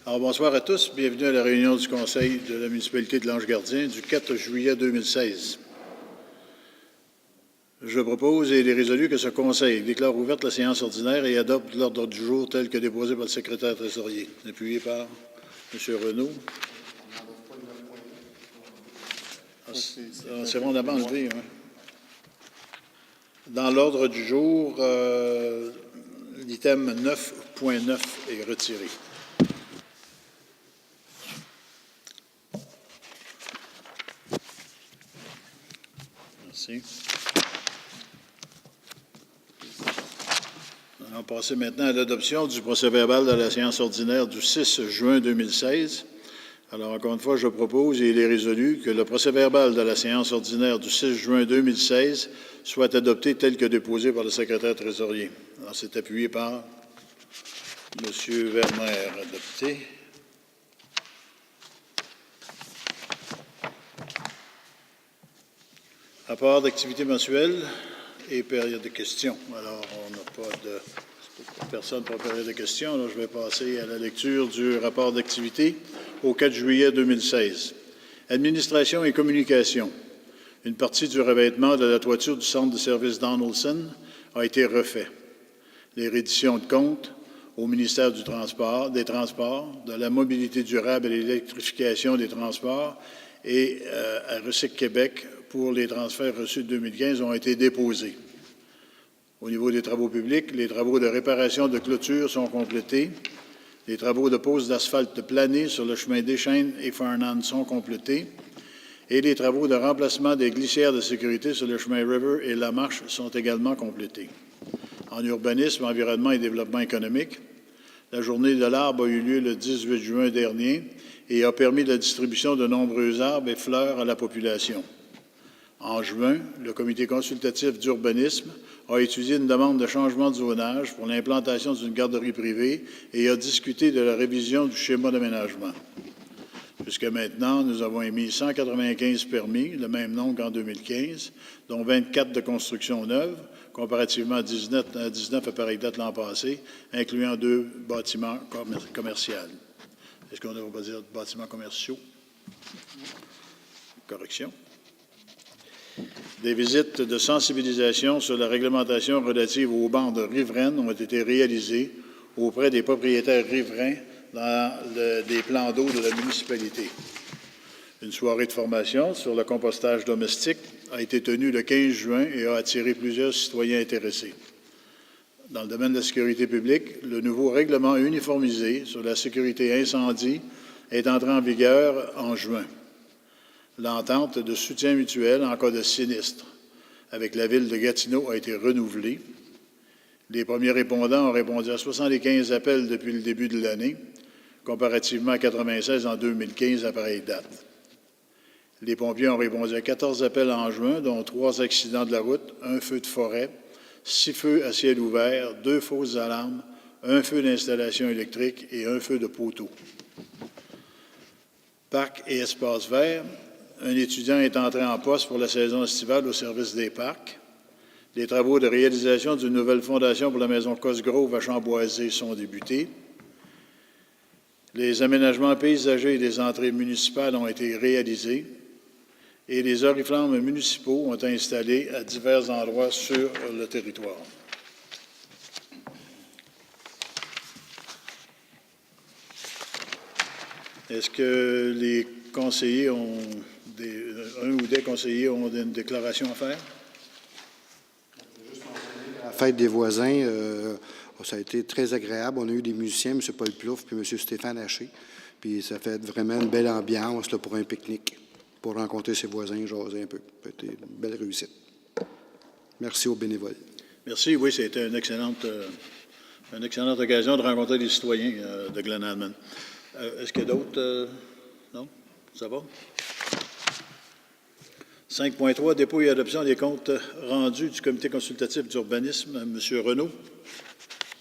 Alors, bonsoir à tous. Bienvenue à la réunion du Conseil de la municipalité de Lange-Gardien du 4 juillet 2016. Je propose et il est résolu que ce Conseil déclare ouverte la séance ordinaire et adopte l'ordre du jour tel que déposé par le secrétaire trésorier. Appuyé par M. Renaud. C'est bon, on a enlevé. Hein. Dans l'ordre du jour, l'item 9.9 est retiré. Merci. Nous allons passer maintenant à l'adoption du procès-verbal de la séance ordinaire du 6 juin 2016. Alors, encore une fois, je propose et il est résolu que le procès-verbal de la séance ordinaire du 6 juin 2016 soit adopté tel que déposé par le secrétaire trésorier. Alors, c'est appuyé par M. Vermeer. Adopté. Rapport d'activité mensuelle et période de questions. Alors, on n'a pas de personne pour période de questions. Alors, je vais passer à la lecture du rapport d'activité au 4 juillet 2016. Administration et communication. Une partie du revêtement de la toiture du centre de services Donaldson a été refait. Les redditions de comptes au ministère des Transports, de la mobilité durable et l'électrification des transports et à Recyc Québec pour les transferts reçus de 2015 ont été déposés. Au niveau des travaux publics, les travaux de réparation de clôture sont complétés. Les travaux de pose d'asphalte plané sur le chemin Deschênes et Farnham sont complétés. Et les travaux de remplacement des glissières de sécurité sur le chemin River et La Marche sont également complétés. En urbanisme, environnement et développement économique, la journée de l'arbre a eu lieu le 18 juin dernier et a permis la distribution de nombreux arbres et fleurs à la population. En juin, le comité consultatif d'urbanisme a étudié une demande de changement de zonage pour l'implantation d'une garderie privée et a discuté de la révision du schéma d'aménagement. Jusqu'à maintenant, nous avons émis 195 permis, le même nombre qu'en 2015, dont 24 de construction neuve, comparativement à 19 à pareille date l'an passé, incluant 2 bâtiments commerciaux. Est-ce qu'on ne va pas dire bâtiments commerciaux? Correction. Des visites de sensibilisation sur la réglementation relative aux bandes riveraines ont été réalisées auprès des propriétaires riverains dans des plans d'eau de la municipalité. Une soirée de formation sur le compostage domestique a été tenue le 15 juin et a attiré plusieurs citoyens intéressés. Dans le domaine de la sécurité publique, le nouveau règlement uniformisé sur la sécurité incendie est entré en vigueur en juin. L'entente de soutien mutuel en cas de sinistre avec la Ville de Gatineau a été renouvelée. Les premiers répondants ont répondu à 75 appels depuis le début de l'année, comparativement à 96 en 2015 à pareille date. Les pompiers ont répondu à 14 appels en juin, dont 3 accidents de la route, 1 feu de forêt, 6 feux à ciel ouvert, 2 fausses alarmes, 1 feu d'installation électrique et 1 feu de poteau. Parcs et espaces verts. Un étudiant est entré en poste pour la saison estivale au service des parcs. Les travaux de réalisation d'une nouvelle fondation pour la maison Cosgrove à Chamboisé sont débutés. Les aménagements paysagers des entrées municipales ont été réalisés et les oriflammes municipaux ont été installés à divers endroits sur le territoire. Est-ce que les conseillers ont un ou des conseillers ont une déclaration à faire? Juste mentionner la fête des voisins, ça a été très agréable. On a eu des musiciens, M. Paul Plouffe puis M. Stéphane Haché. Puis ça fait vraiment une belle ambiance là, pour un pique-nique, pour rencontrer ses voisins, jaser un peu. Ça a été une belle réussite. Merci aux bénévoles. Merci. Oui, c'était une excellente occasion de rencontrer les citoyens de Glenalmond. Est-ce qu'il y a d'autres? Non? Ça va? 5.3, dépôt et adoption des comptes rendus du comité consultatif d'urbanisme. M. Renaud.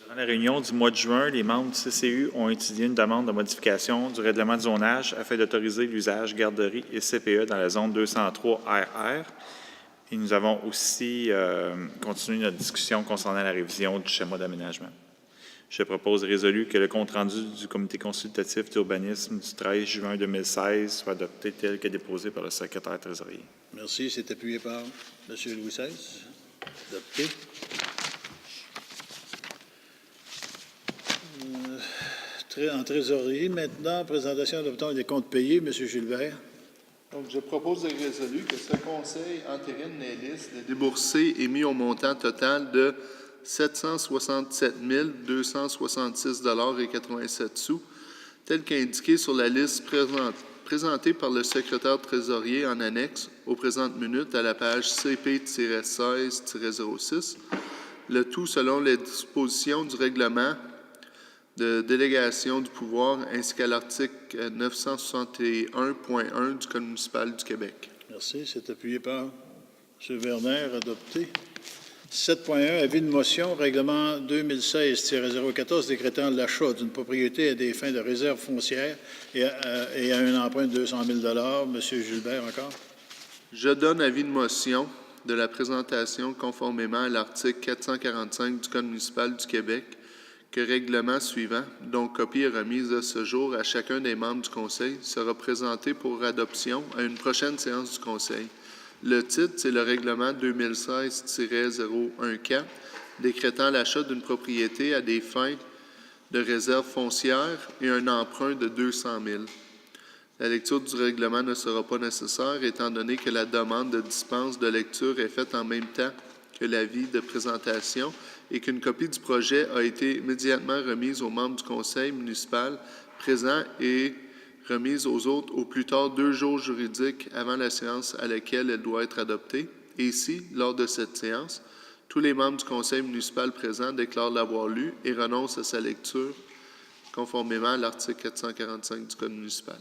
Durant la réunion du mois de juin, les membres du CCU ont étudié une demande de modification du règlement de zonage afin d'autoriser l'usage garderie et CPE dans la zone 203 RR. Et nous avons aussi continué notre discussion concernant la révision du schéma d'aménagement. Je propose et résolu que le compte-rendu du comité consultatif d'urbanisme du 13 juin 2016 soit adopté tel que déposé par le secrétaire trésorier. Merci. C'est appuyé par M. Louis XVI. Adopté. En trésorerie, maintenant, présentation adoptant des comptes payés. M. Gilbert. Donc, je propose et résolu que ce conseil entérine les listes de déboursés et mis au montant total de 767 266,87 $, tel qu'indiqué sur la liste présentée par le secrétaire trésorier en annexe aux présentes minutes à la page CP-16-06, le tout selon les dispositions du règlement de délégation du pouvoir ainsi qu'à l'article 961.1 du Code municipal du Québec. Merci. C'est appuyé par M. Werner. Adopté. 7.1. Avis de motion, règlement 2016-014 décrétant l'achat d'une propriété à des fins de réserve foncière et à un emprunt de 200 000 $. M. Gilbert, encore. Je donne avis de motion de la présentation conformément à l'article 445 du Code municipal du Québec que règlement suivant, dont copie est remise à ce jour à chacun des membres du Conseil, sera présenté pour adoption à une prochaine séance du Conseil. Le titre, c'est le règlement 2016-014, décrétant l'achat d'une propriété à des fins de réserve foncière et un emprunt de 200 000 $. La lecture du règlement ne sera pas nécessaire, étant donné que la demande de dispense de lecture est faite en même temps que l'avis de présentation et qu'une copie du projet a été immédiatement remise aux membres du Conseil municipal présents et remise aux autres au plus tard 2 jours juridiques avant la séance à laquelle elle doit être adoptée. Et ici, lors de cette séance, tous les membres du Conseil municipal présent déclarent l'avoir lu et renoncent à sa lecture, conformément à l'article 445 du Code municipal.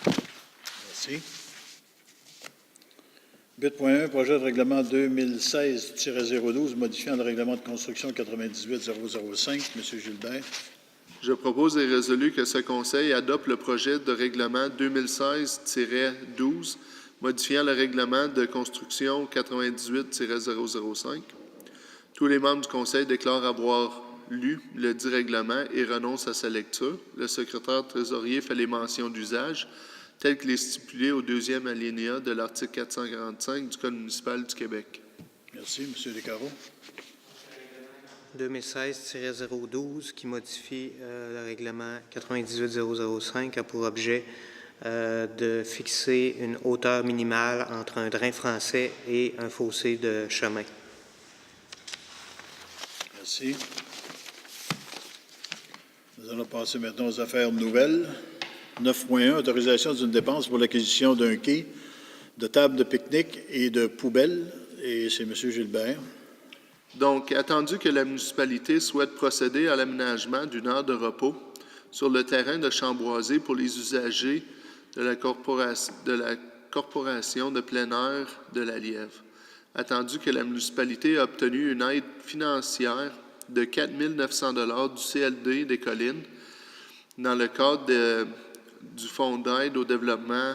Merci. 8.1, projet de règlement 2016-012 modifiant le règlement de construction 98-005. M. Gilbert. Je propose et résolu que ce Conseil adopte le projet de règlement 2016-12 modifiant le règlement de construction 98-005. Tous les membres du Conseil déclarent avoir lu le dit règlement et renoncent à sa lecture. Le secrétaire trésorier fait les mentions d'usage tel qu'il est stipulé au 2e alinéa de l'article 445 du Code municipal du Québec. Merci. M. Descarreaux. 2016-012 qui modifie le règlement 98-005 a pour objet de fixer une hauteur minimale entre un drain français et un fossé de chemin. Merci. Nous allons passer maintenant aux affaires nouvelles. 9.1, autorisation d'une dépense pour l'acquisition d'un quai, de tables de pique-nique et de poubelles. Et c'est M. Gilbert. Donc, attendu que la municipalité souhaite procéder à l'aménagement d'une aire de repos sur le terrain de Chamboisé pour les usagers de la corporation de plein air de la Lièvre. Attendu que la municipalité a obtenu une aide financière de 4 900 $ du CLD des Collines dans le cadre du Fonds d'aide au développement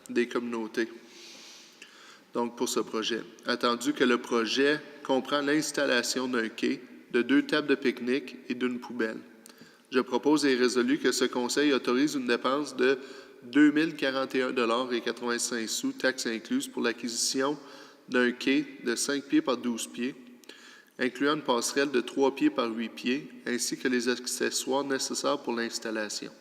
des communautés. Donc, pour ce projet. Attendu que le projet comprend l'installation d'un quai, de 2 tables de pique-nique et d'une poubelle. Je propose et résolu que ce Conseil autorise une dépense de 2 041,85 $, taxes incluses, pour l'acquisition d'un quai de 5 pieds par 12 pieds, incluant une passerelle de 3 pieds par 8 pieds, ainsi que les accessoires nécessaires pour l'installation.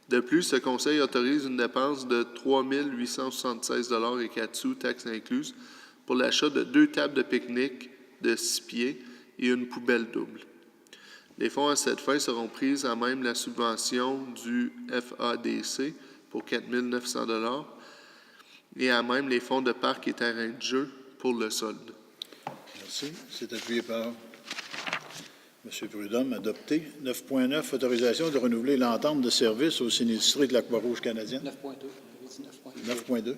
De plus, ce Conseil autorise une dépense de 3 876,04 $, taxes incluses, pour l'achat de 2 tables de pique-nique de 6 pieds et une poubelle double. Les fonds à cette fin seront pris à même la subvention du FADC pour 4 900 $ et à même les fonds de parc et terrain de jeu pour le solde. Merci. C'est appuyé par M. Prudhomme. Adopté. 9.9, autorisation de renouveler l'entente de service aux sinistrés de la Croix-Rouge canadienne. 9.2. 9.2.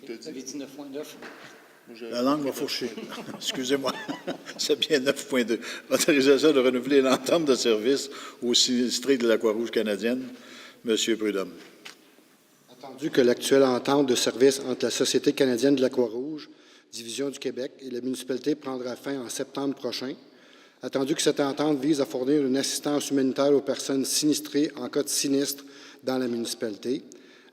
Vous avez dit 9.9. La langue m'a fourché. Excusez-moi. C'est bien 9.2. Autorisation de renouveler l'entente de service aux sinistrés de la Croix-Rouge canadienne. M. Prudhomme. Attendu que l'actuelle entente de service entre la Société canadienne de la Croix-Rouge, Division du Québec, et la municipalité prendra fin en septembre prochain. Attendu que cette entente vise à fournir une assistance humanitaire aux personnes sinistrées en cas de sinistre dans la municipalité.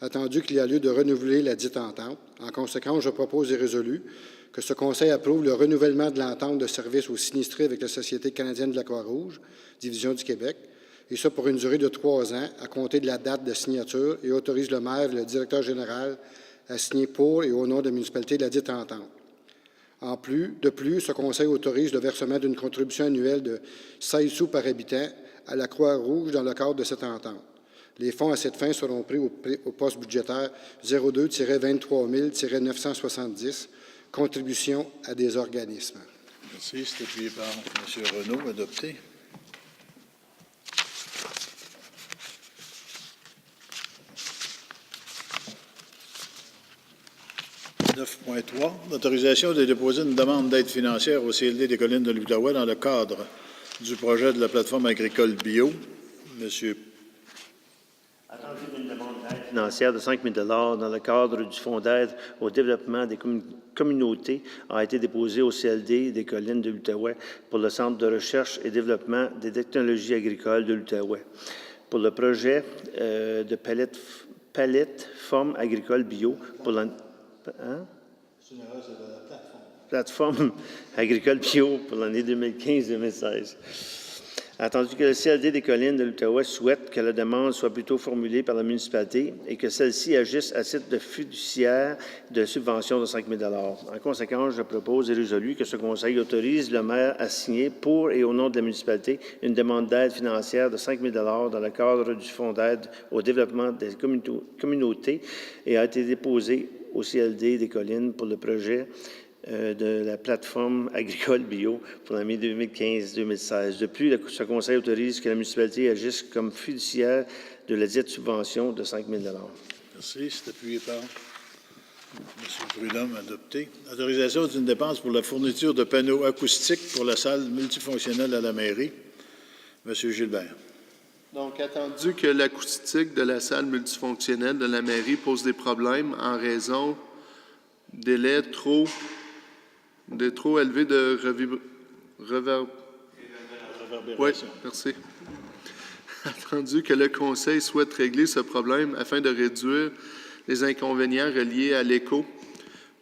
Attendu qu'il y a lieu de renouveler la dite entente. En conséquence, je propose et résolu que ce Conseil approuve le renouvellement de l'entente de service aux sinistrés avec la Société canadienne de la Croix-Rouge, Division du Québec, et ça pour une durée de 3 ans à compter de la date de signature et autorise le maire et le directeur général à signer pour et au nom de la municipalité de la dite entente. De plus, ce Conseil autorise le versement d'une contribution annuelle de 16 sous par habitant à la Croix-Rouge dans le cadre de cette entente. Les fonds à cette fin seront pris au poste budgétaire 02-23 000-970, contribution à des organismes. Merci. C'est appuyé par M. Renaud. Adopté. « 9.3. L'autorisation de déposer une demande d'aide financière au CLD des collines de l'Outaouais dans le cadre du projet de la plateforme agricole bio. Monsieur. Attendu d'une demande d'aide financière de 5 000 dans le cadre du Fonds d'aide au développement des communautés a été déposée au CLD des collines de l'Outaouais pour le Centre de recherche et développement des technologies agricoles de l'Outaouais pour le projet de plateforme agricole bio pour la plateforme agricole bio pour l'année 2015-2016. Attendu que le CLD des collines de l'Outaouais souhaite que la demande soit plutôt formulée par la municipalité et que celle-ci agisse à titre de fiduciaire de subvention de 5 000 En conséquence, je propose et résolu que ce Conseil autorise le maire à signer pour et au nom de la municipalité une demande d'aide financière de 5 000 dans le cadre du Fonds d'aide au développement des communautés et a été déposée au CLD des collines pour le projet de la plateforme agricole bio pour l'année 2015-2016. De plus, ce Conseil autorise que la municipalité agisse comme fiduciaire de la dite subvention de 5 000 Merci. C'est appuyé par M. Prudhomme. Adopté. Autorisation d'une dépense pour la fourniture de panneaux acoustiques pour la salle multifonctionnelle à la mairie. M. Gilbert. Donc, attendu que l'acoustique de la salle multifonctionnelle de la mairie pose des problèmes en raison des délais trop élevés de réverbération. Oui, merci. Attendu que le Conseil souhaite régler ce problème afin de réduire les inconvénients reliés à l'écho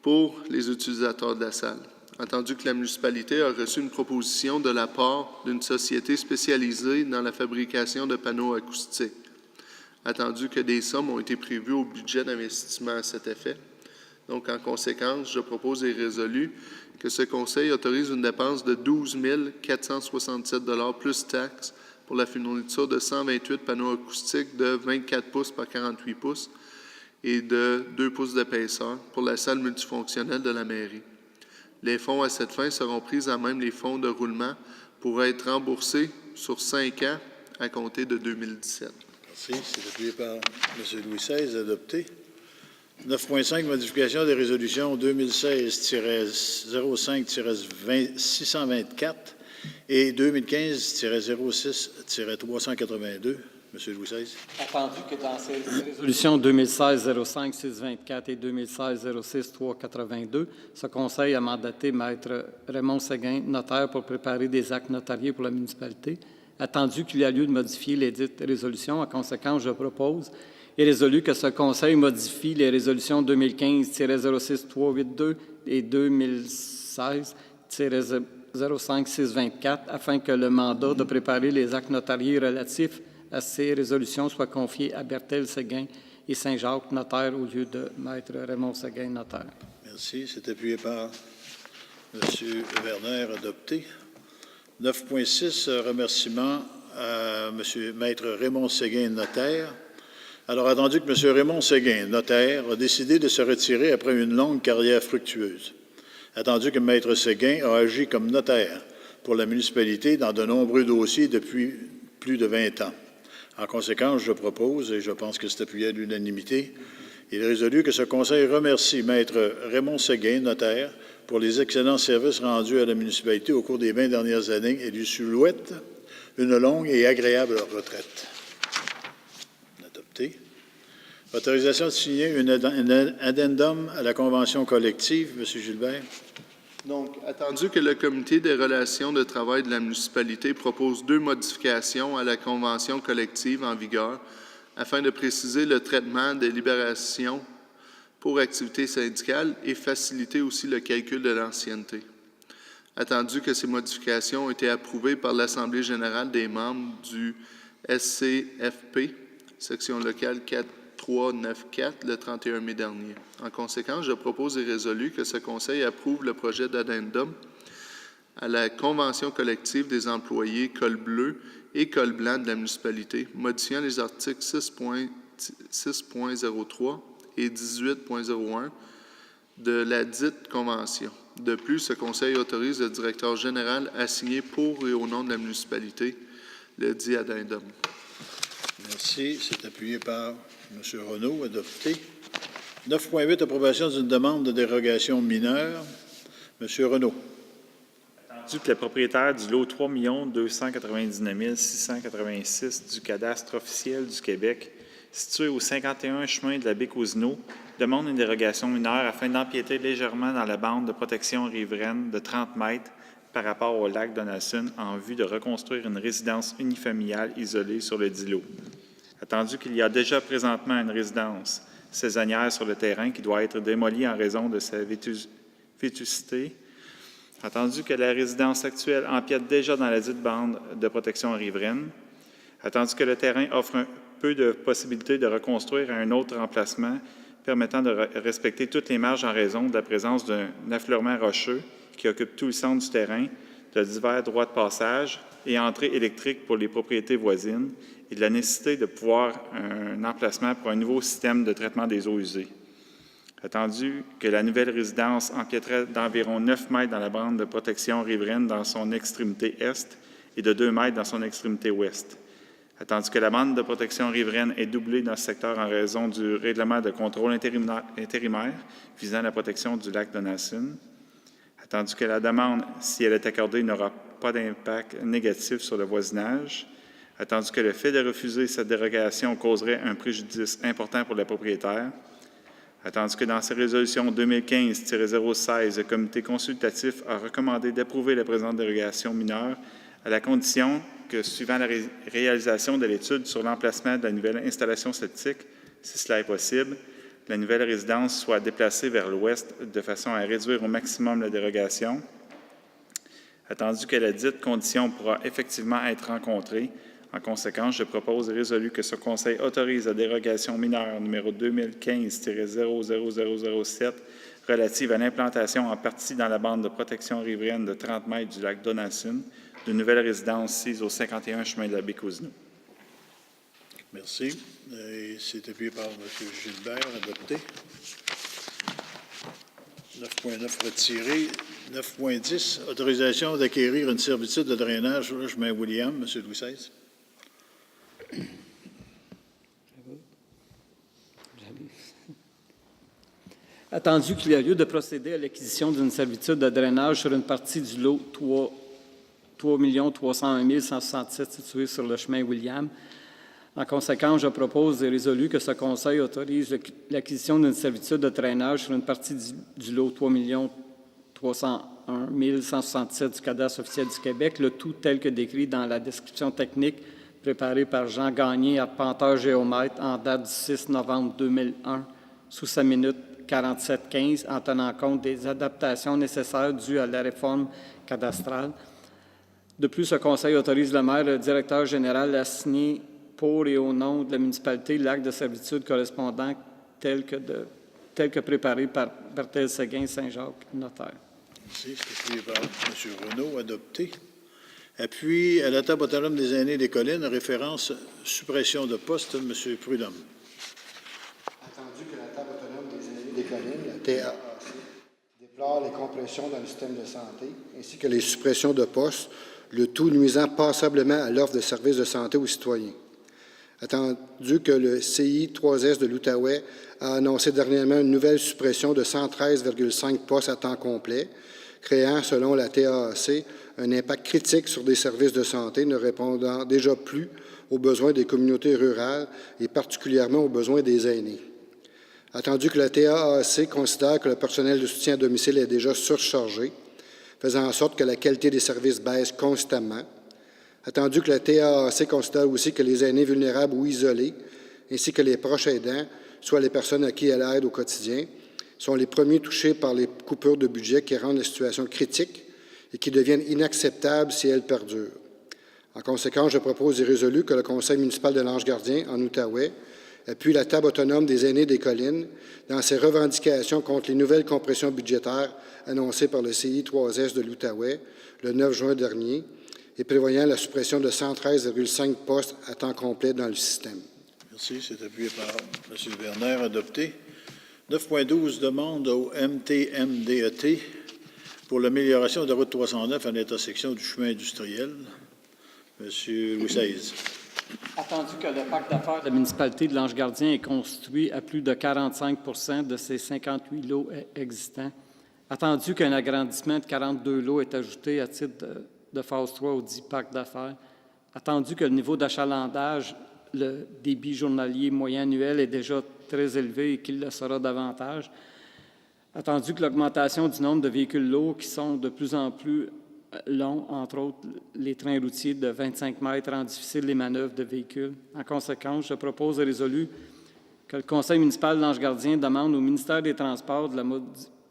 pour les utilisateurs de la salle. Attendu que la municipalité a reçu une proposition de la part d'une société spécialisée dans la fabrication de panneaux acoustiques. Attendu que des sommes ont été prévues au budget d'investissement à cet effet. Donc, en conséquence, je propose et résolu que ce Conseil autorise une dépense de 12 467 plus taxes pour la fourniture de 128 panneaux acoustiques de 24 pouces par 48 pouces et de 2 pouces d'épaisseur pour la salle multifonctionnelle de la mairie. Les fonds à cette fin seront pris à même les fonds de roulement pour être remboursés sur 5 ans à compter de 2017. Merci. C'est appuyé par M. Louis XVI. Adopté. 9.5. Modification des résolutions 2016-05-624 et 2015-06-382. M. Louis XVI. Attendu que dans ces résolutions 2016-05-624 et 2016-06-382, ce Conseil a mandaté Maître Raymond Séguin, notaire, pour préparer des actes notariés pour la municipalité. Attendu qu'il y a lieu de modifier les dites résolutions, en conséquence, je propose et résolu que ce Conseil modifie les résolutions 2015-06-382 et 2016-05-624 afin que le mandat de préparer les actes notariés relatifs à ces résolutions soit confié à Berthel Séguin et Saint-Jacques, notaire, au lieu de Maître Raymond Séguin, notaire. Merci. C'est appuyé par M. Werner. Adopté. 9.6. Remerciement à M. Maître Raymond Séguin, notaire. Alors, attendu que M. Raymond Séguin, notaire, a décidé de se retirer après une longue carrière fructueuse. Attendu que Maître Séguin a agi comme notaire pour la municipalité dans de nombreux dossiers depuis plus de 20 ans. En conséquence, je propose, et je pense que c'est appuyé à l'unanimité, il est résolu que ce Conseil remercie Maître Raymond Séguin, notaire, pour les excellents services rendus à la municipalité au cours des 20 dernières années et lui souhaite une longue et agréable retraite. Adopté. Autorisation de signer un addendum à la convention collective. M. Gilbert. Donc, attendu que le Comité des relations de travail de la municipalité propose 2 modifications à la convention collective en vigueur afin de préciser le traitement des libérations pour activités syndicales et faciliter aussi le calcul de l'ancienneté. Attendu que ces modifications ont été approuvées par l'Assemblée générale des membres du SCFP, section locale 4394, le 31 mai dernier. En conséquence, je propose et résolu que ce Conseil approuve le projet d'addendum à la Convention collective des employés col bleu et col blanc de la municipalité, modifiant les articles 6.03 et 18.01 de la dite Convention. De plus, ce Conseil autorise le directeur général à signer pour et au nom de la municipalité le dit addendum. Merci. C'est appuyé par M. Renaud, adopté. 9.8, approbation d'une demande de dérogation mineure. M. Renaud. Attendu que le propriétaire du lot 3 299 686 du cadastre officiel du Québec, situé au 51 chemin de la Baie-Cousineau, demande une dérogation mineure afin d'empiéter légèrement dans la bande de protection riveraine de 30 mètres par rapport au lac Donaldson en vue de reconstruire une résidence unifamiliale isolée sur le dit lot. Attendu qu'il y a déjà présentement une résidence saisonnière sur le terrain qui doit être démolie en raison de sa vétusté, attendu que la résidence actuelle empiète déjà dans la dite bande de protection riveraine, attendu que le terrain offre un peu de possibilités de reconstruire un autre emplacement permettant de respecter toutes les marges en raison de la présence d'un affleurement rocheux qui occupe tout le centre du terrain, de divers droits de passage et entrées électriques pour les propriétés voisines et de la nécessité de pouvoir un emplacement pour un nouveau système de traitement des eaux usées. Attendu que la nouvelle résidence empiéterait d'environ 9 mètres dans la bande de protection riveraine dans son extrémité est et de 2 mètres dans son extrémité ouest. Attendu que la bande de protection riveraine est doublée dans ce secteur en raison du règlement de contrôle intérimaire visant la protection du lac Donaldson. Attendu que la demande, si elle est accordée, n'aura pas d'impact négatif sur le voisinage. Attendu que le fait de refuser cette dérogation causerait un préjudice important pour le propriétaire. Attendu que dans ses résolutions 2015-016, le comité consultatif a recommandé d'approuver la présente dérogation mineure à la condition que, suivant la réalisation de l'étude sur l'emplacement de la nouvelle installation septique, si cela est possible, la nouvelle résidence soit déplacée vers l'ouest de façon à réduire au maximum la dérogation. Attendu que la dite condition pourra effectivement être rencontrée, en conséquence, je propose et résolu que ce Conseil autorise la dérogation mineure numéro 2015-00007 relative à l'implantation en partie dans la bande de protection riveraine de 30 mètres du lac Donaldson d'une nouvelle résidence sise au 51 chemin de la Baie-Cousineau. Merci. Et c'est appuyé par M. Gilbert, adopté. 9.9 retiré. 9.10, autorisation d'acquérir une servitude de drainage sur le chemin William. M. Louis XVI. Attendu qu'il y a lieu de procéder à l'acquisition d'une servitude de drainage sur une partie du lot 3 301 167 situé sur le chemin William. En conséquence, je propose et résolu que ce Conseil autorise l'acquisition d'une servitude de drainage sur une partie du lot 3 301 167 du cadastre officiel du Québec, le tout tel que décrit dans la description technique préparée par Jean Gagné, arpenteur géomètre, en date du 6 novembre 2001, sous sa minute 47-15, en tenant compte des adaptations nécessaires dues à la réforme cadastrale. De plus, ce Conseil autorise le maire et le directeur général à signer pour et au nom de la municipalité l'acte de servitude correspondant tel que préparé par Berthel Séguin Saint-Jacques, notaire. Merci. C'est appuyé par M. Renaud, adopté. Appui à la table autonome des aînés des collines, référence suppression de poste, M. Prudhomme. Attendu que la table autonome des aînés des collines, la TAAC, déplore les compressions dans le système de santé, ainsi que les suppressions de postes, le tout nuisant passablement à l'offre de services de santé aux citoyens. Attendu que le CI 3S de l'Outaouais a annoncé dernièrement une nouvelle suppression de 113,5 postes à temps complet, créant, selon la TAAC, un impact critique sur des services de santé ne répondant déjà plus aux besoins des communautés rurales et particulièrement aux besoins des aînés. Attendu que la TAAC considère que le personnel de soutien à domicile est déjà surchargé, faisant en sorte que la qualité des services baisse constamment. Attendu que la TAAC considère aussi que les aînés vulnérables ou isolés, ainsi que les proches aidants, soit les personnes à qui elle aide au quotidien, sont les premiers touchés par les coupures de budget qui rendent la situation critique et qui deviennent inacceptables si elles perdurent. En conséquence, je propose et résolu que le Conseil municipal de l'Ange-Gardien, en Outaouais, appuie la table autonome des aînés des collines dans ses revendications contre les nouvelles compressions budgétaires annoncées par le CI3S de l'Outaouais le 9 juin dernier et prévoyant la suppression de 113,5 postes à temps complet dans le système. Merci. C'est appuyé par M. Werner. Adopté. 9.12, demande au MTMDET pour l'amélioration de la route 309 à l'intersection du chemin industriel. M. Louis XVI. Attendu que le parc d'affaires de la municipalité de l'Ange-Gardien est construit à plus de 45 de ses 58 lots existants, attendu qu'un agrandissement de 42 lots est ajouté à titre de phase 3 au dit parc d'affaires, attendu que le niveau d'achalandage, le débit journalier moyen annuel est déjà très élevé et qu'il le sera davantage, attendu que l'augmentation du nombre de véhicules lourds qui sont de plus en plus longs, entre autres les trains routiers de 25 mètres rendent difficiles les manœuvres de véhicules. En conséquence, je propose et résolu que le Conseil municipal de l'Ange-Gardien demande au ministère des Transports, de la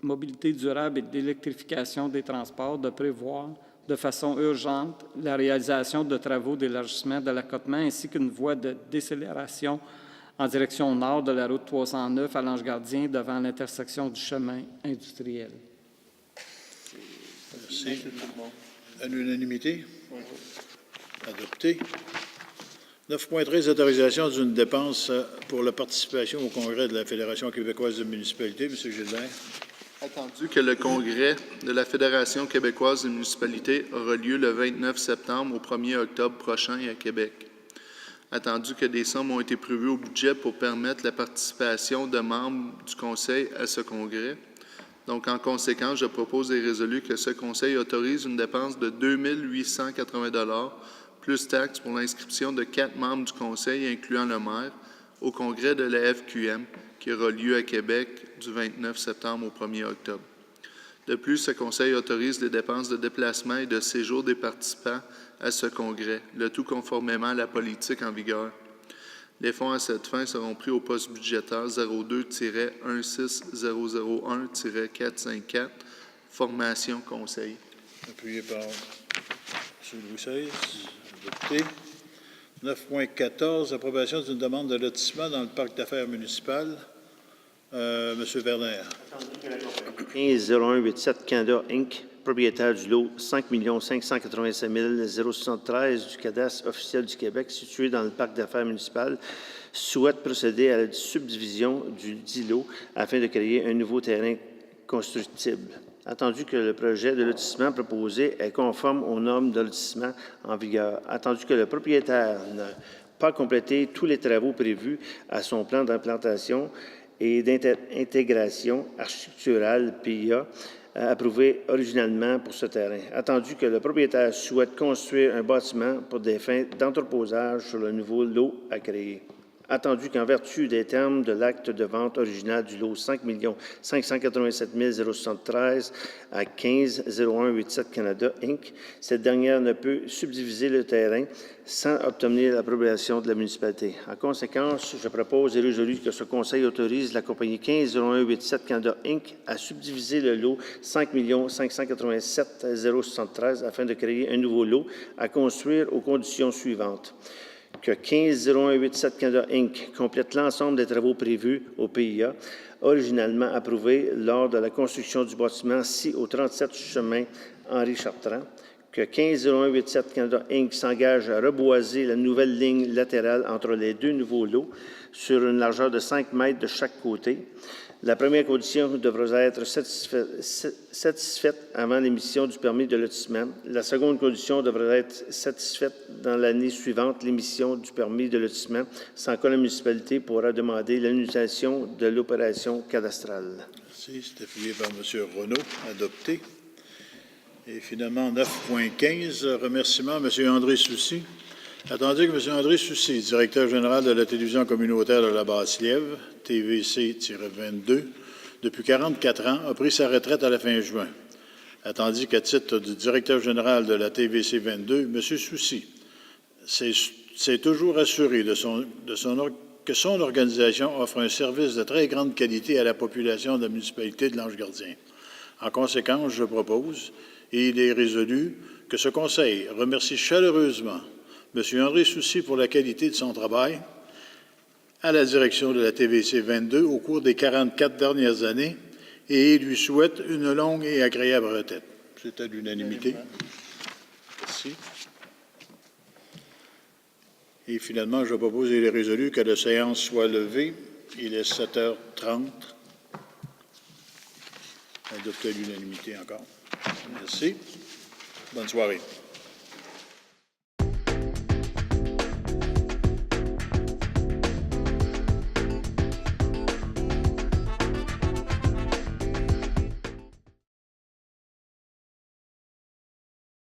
mobilité durable et de l'électrification des transports de prévoir de façon urgente la réalisation de travaux d'élargissement de l'accotement ainsi qu'une voie de décélération en direction nord de la route 309 à l'Ange-Gardien devant l'intersection du chemin industriel. Merci. À l'unanimité? Adopté. 9.13, autorisation d'une dépense pour la participation au congrès de la Fédération québécoise de municipalités. M. Gilbert. Attendu que le congrès de la Fédération québécoise des municipalités aura lieu le 29 septembre au 1er octobre prochain à Québec. Attendu que des sommes ont été prévues au budget pour permettre la participation de membres du Conseil à ce congrès. Donc, en conséquence, je propose et résolu que ce Conseil autorise une dépense de 2 880 $ plus taxes pour l'inscription de 4 membres du Conseil, incluant le maire, au congrès de la FQM, qui aura lieu à Québec du 29 septembre au 1er octobre. De plus, ce Conseil autorise les dépenses de déplacement et de séjour des participants à ce congrès, le tout conformément à la politique en vigueur. Les fonds à cette fin seront pris au poste budgétaire 02-16001-454, formation conseil. Appuyé par M. Louis XVI. Adopté. 9.14, approbation d'une demande de lotissement dans le parc d'affaires municipal. M. Werner. 15-0187 Canada Inc., propriétaire du lot 5 587 073 du cadastre officiel du Québec, situé dans le parc d'affaires municipal, souhaite procéder à la subdivision du dit lot afin de créer un nouveau terrain constructible. Attendu que le projet de lotissement proposé est conforme aux normes de lotissement en vigueur, attendu que le propriétaire n'a pas complété tous les travaux prévus à son plan d'implantation et d'intégration architecturale PIA approuvé originalement pour ce terrain, attendu que le propriétaire souhaite construire un bâtiment pour des fins d'entreposage sur le nouveau lot à créer. Attendu qu'en vertu des termes de l'acte de vente original du lot 5 587 073 à 15-0187 Canada Inc., cette dernière ne peut subdiviser le terrain sans obtenir l'approbation de la municipalité. En conséquence, je propose et résolu que ce Conseil autorise la compagnie 15-0187 Canada Inc. à subdiviser le lot 5 587 073 afin de créer un nouveau lot à construire aux conditions suivantes. Que 15-0187 Canada Inc. complète l'ensemble des travaux prévus au PIA, originalement approuvés lors de la construction du bâtiment 6 au 37 chemin Henri Chartrand. Que 15-0187 Canada Inc. s'engage à reboiser la nouvelle ligne latérale entre les deux nouveaux lots sur une largeur de 5 mètres de chaque côté. La première condition devra être satisfaite avant l'émission du permis de lotissement. La seconde condition devra être satisfaite dans l'année suivante l'émission du permis de lotissement, sans quoi la municipalité pourra demander l'annulation de l'opération cadastrale. Merci. C'est appuyé par M. Renaud. Adopté. Et finalement, 9.15, remerciement à M. André Soucy. Attendu que M. André Soucy, directeur général de la télévision communautaire de la Basse-Lièvre, TVC-22, depuis 44 ans, a pris sa retraite à la fin juin. Attendu qu'à titre du directeur général de la TVC 22, M. Soucy s'est toujours assuré que son organisation offre un service de très grande qualité à la population de la municipalité de l'Ange-Gardien. En conséquence, je propose, et il est résolu, que ce Conseil remercie chaleureusement M. André Soucy pour la qualité de son travail à la direction de la TVC 22 au cours des 44 dernières années et lui souhaite une longue et agréable retraite. C'est à l'unanimité. Merci. Et finalement, je propose et il est résolu que la séance soit levée. Il est 7h30. Adopté à l'unanimité encore. Merci. Bonne soirée.